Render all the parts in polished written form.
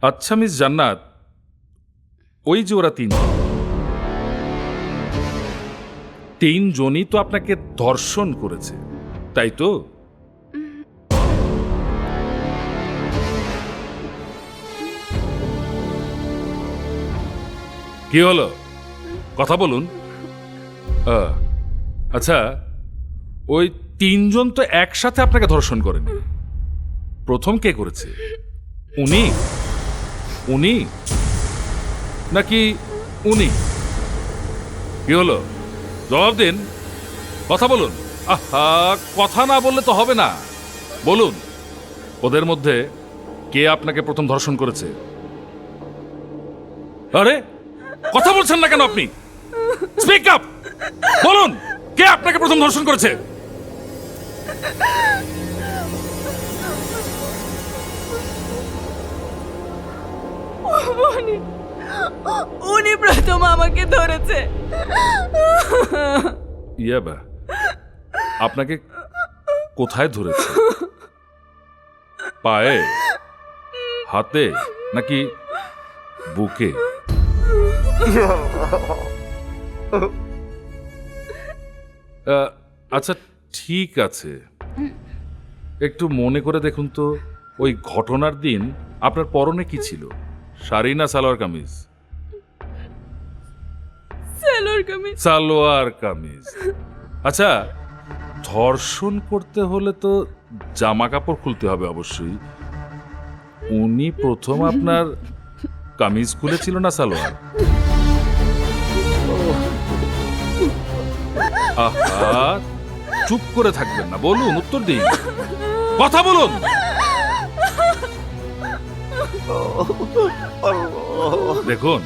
আচ্ছা মিস জান্নাত, ওই যে ওরা তিনজনই তো আপনাকে ধর্ষণ করেছে, তাই তো? কি হলো, কথা বলুন। আচ্ছা, ওই তিনজন তো একসাথে আপনাকে ধর্ষণ করেনি। প্রথম কে করেছে? উনি উনি নাকি উনি? কি হলো, জবাব দিন, কথা বলুন। আহা, কথা না বললে তো হবে না, বলুন ওদের মধ্যে কে আপনাকে প্রথম ধর্ষণ করেছে? আরে কথা বলছেন না কেন আপনি? স্পিক আপ, বলুন কে আপনাকে প্রথম ধর্ষণ করেছে? উনি প্রথম আমাকে ধরেছে। ইয়াবা, আপনাকে কোথায় ধরেছে? পায়ে, হাতে, নাকি বুকে? আচ্ছা ঠিক আছে, একটু মনে করে দেখুন তো, ওই ঘটনার দিন আপনার পরনে কি ছিল, শাড়ি না সালোয়ার কামিজ? সালোয়ার কামিজ। সালোয়ার কামিজ। আচ্ছা, ধর্ষণ করতে হলে তো জামা কাপড় খুলতে হবে অবশ্যই। উনি প্রথম আপনার কামিজ খুলেছিল না সালোয়ার? আহা, চুপ করে থাকবেন না, বলুন, উত্তর দিন, কথা বলুন। দেখুন,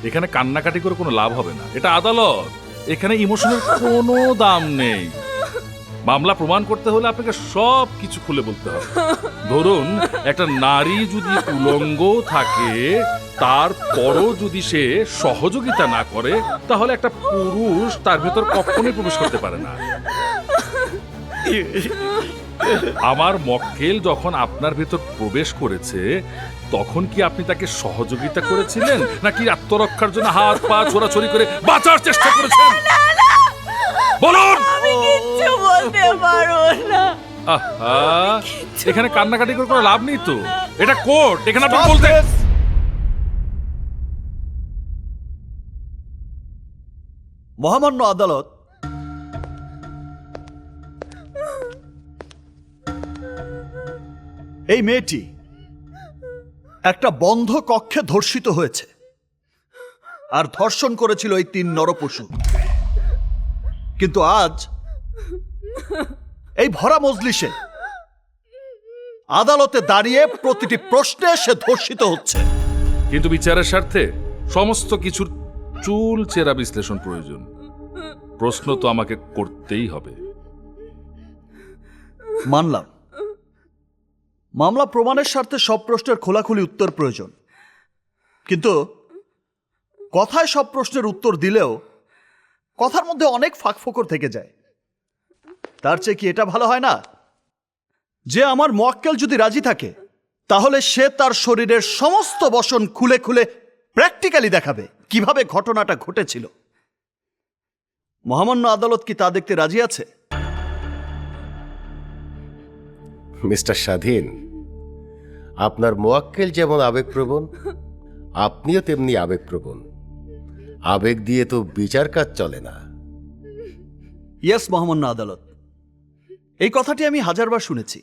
এখানে কান্নাকাটি করে কোনো লাভ হবে না, এটা আদালত, এখানে ইমোশনের কোনো দাম নেই। মামলা প্রমাণ করতে হলে আপনাকে সব কিছু খুলে বলতে হবে। ধরুন, একটা নারী যদি উলঙ্গ থাকে, তারপরও যদি সে সহযোগিতা না করে, তাহলে একটা পুরুষ তার ভেতর কখনোই প্রবেশ করতে পারে না। আমার মক্কেল যখন আপনার ভেতর প্রবেশ করেছে, তখন কি আপনি তাকে সহযোগিতা করেছিলেন, নাকি আত্মরক্ষার জন্য হাত পা ছোড়াছড়ি করে বাঁচার চেষ্টা করেছেন? বলুন। আমি কিচ্ছু বলতে পারবো না। আহা, এখানে কান্নাকাটি করে কোনো লাভ নেই তো, এটা কোর্ট, এখানে আপনি বলতে। মহামান্য আদালত, এই মেয়েটি একটা বন্ধ কক্ষে ধর্ষিত হয়েছে, আর ধর্ষণ করেছিল এই তিন নরপশু। কিন্তু আজ এই ভরা মজলিসে আদালতে দাঁড়িয়ে প্রতিটি প্রশ্নে সে ধর্ষিত হচ্ছে। কিন্তু বিচারের স্বার্থে সমস্ত কিছুর চুল চেরা বিশ্লেষণ প্রয়োজন। প্রশ্ন তো আমাকে করতেই হবে। মানলাম, মামলা প্রমাণের স্বার্থে সব প্রশ্নের খোলাখুলি উত্তর প্রয়োজন, কিন্তু কথায় সব প্রশ্নের উত্তর দিলেও কথার মধ্যে অনেক ফাঁকফোকর থেকে যায়। তার চেয়ে কি এটা ভালো হয় না যে আমার মোয়াক্কেল যদি রাজি থাকে, তাহলে সে তার শরীরের সমস্ত বসন খুলে খুলে প্র্যাকটিক্যালি দেখাবে কিভাবে ঘটনাটা ঘটেছিল। মহামান্য আদালত কি তা দেখতে রাজি আছে? মিস্টার স্বাধীন, আপনার মোয়াক্কেল যেমন আবেগপ্রবণ, আপনিও তেমনি আবেগপ্রবণ। আবেগ দিয়ে তো বিচার কাজ চলে না। ইয়েস মহামান্য আদালত, এই কথাটি আমি হাজারবার শুনেছি।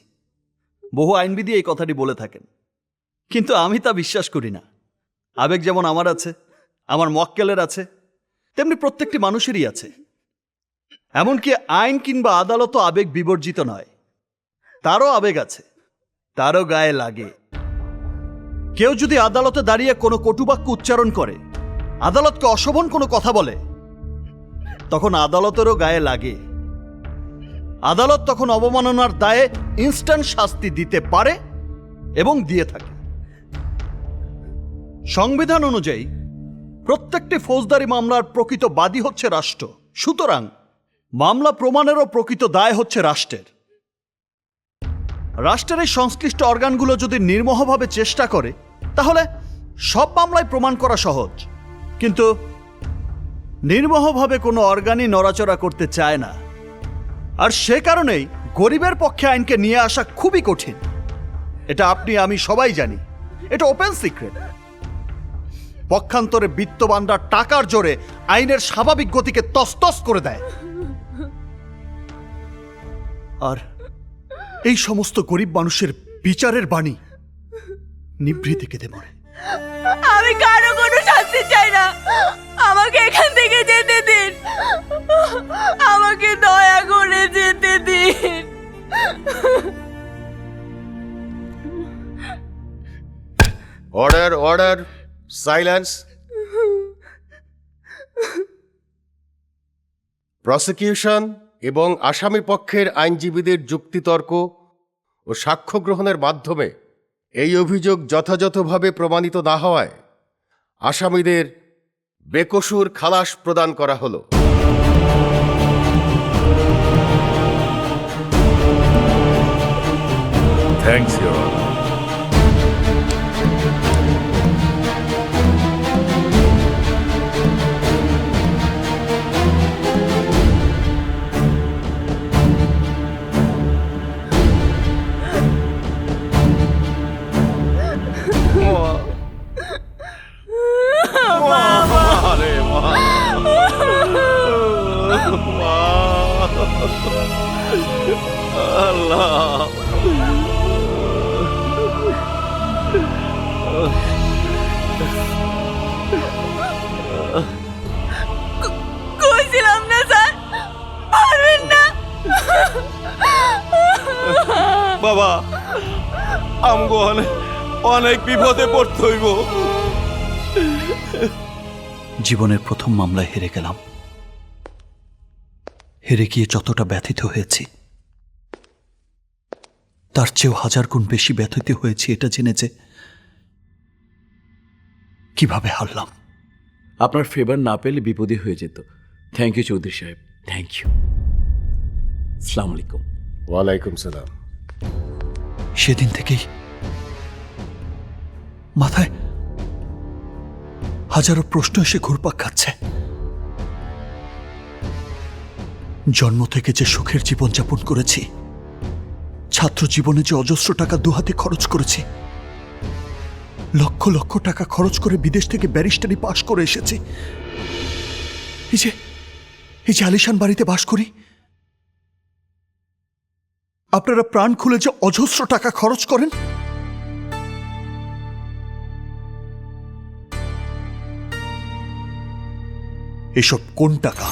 বহু আইনবিধি এই কথাটি বলে থাকেন, কিন্তু আমি তা বিশ্বাস করি না। আবেগ যেমন আমার আছে, আমার মোয়াক্কেলের আছে, তেমনি প্রত্যেকটি মানুষেরই আছে। এমনকি আইন কিংবা আদালতও আবেগ বিবর্জিত নয়, তারও আবেগ আছে, তারও গায়ে লাগে। কেউ যদি আদালতে দাঁড়িয়ে কোনো কটুবাক্য উচ্চারণ করে, আদালতকে অশোভন কোনো কথা বলে, তখন আদালতেরও গায়ে লাগে। আদালত তখন অবমাননার দায়ে ইনস্ট্যান্ট শাস্তি দিতে পারে এবং দিয়ে থাকে। সংবিধান অনুযায়ী প্রত্যেকটি ফৌজদারি মামলার প্রকৃত বাদী হচ্ছে রাষ্ট্র। সুতরাং মামলা প্রমাণেরও প্রকৃত দায় হচ্ছে রাষ্ট্রের। রাষ্ট্রের এই সংশ্লিষ্ট অর্গানগুলো যদি নির্মোহভাবে চেষ্টা করে তাহলে সব মামলায় প্রমাণ করা সহজ, কিন্তু নির্মোহভাবে কোনো অর্গানই নড়াচড়া করতে চায় না। আর সে কারণেই গরিবের পক্ষে আইনকে নিয়ে আসা খুবই কঠিন। এটা আপনি আমি সবাই জানি, এটা ওপেন সিক্রেট। পক্ষান্তরে বিত্তবানরা টাকার জোরে আইনের স্বাভাবিক গতিকে তছতছ করে দেয়, আর এই সমস্ত গরিব মানুষের বিচারের বাণী নিভৃতে কেঁদে মরে। আমি কারো কোনো শাস্তি চাই না, আমাকে এখান থেকে যেতে দিন, আমাকে দয়া করে যেতে দিন। Order, order, silence. প্রসিকিউশন এবং আসামি পক্ষের আইনজীবীদের যুক্তিতর্ক ও সাক্ষ্য গ্রহণের মাধ্যমে এই অভিযোগ যথাযথভাবে প্রমাণিত না হওয়ায় আসামিদের বেকসুর খালাস প্রদান করা হলো। Thanks your honour. কইছিলাম না স্যার, পারবেন না। বাবা, আমগো অনেক বিপদে পড়তে হইব। জীবনের প্রথম মামলায় হেরে গেলাম। হেরে গিয়ে যতটা ব্যথিত হয়েছি, তার চেয়েও 1000 গুণ বেশি ব্যথিত হয়েছি এটা জেনে যে কিভাবে হারলাম। আপনার ফেভার না পেলে বিপদে হয়ে যেত। থ্যাংক ইউ চৌধুরী সাহেব, থ্যাংক ইউ। আসসালামু আলাইকুম। ওয়ালাইকুম সালাম। সেদিন থেকেই মাথায় হাজারো প্রশ্ন এসে ঘুরপাক খাচ্ছে। জন্ম থেকে যে সুখের জীবনযাপন করেছি, ছাত্র জীবনে যে অজস্র টাকা দুহাতে খরচ করেছি, লক্ষ লক্ষ টাকা খরচ করে বিদেশ থেকে ব্যারিস্টারি পাশ করে এসেছি, এই যে আলিশান বাড়িতে বাস করি, আপনারা প্রাণ খুলে যে অজস্র টাকা খরচ করেন, এসব কোন টাকা?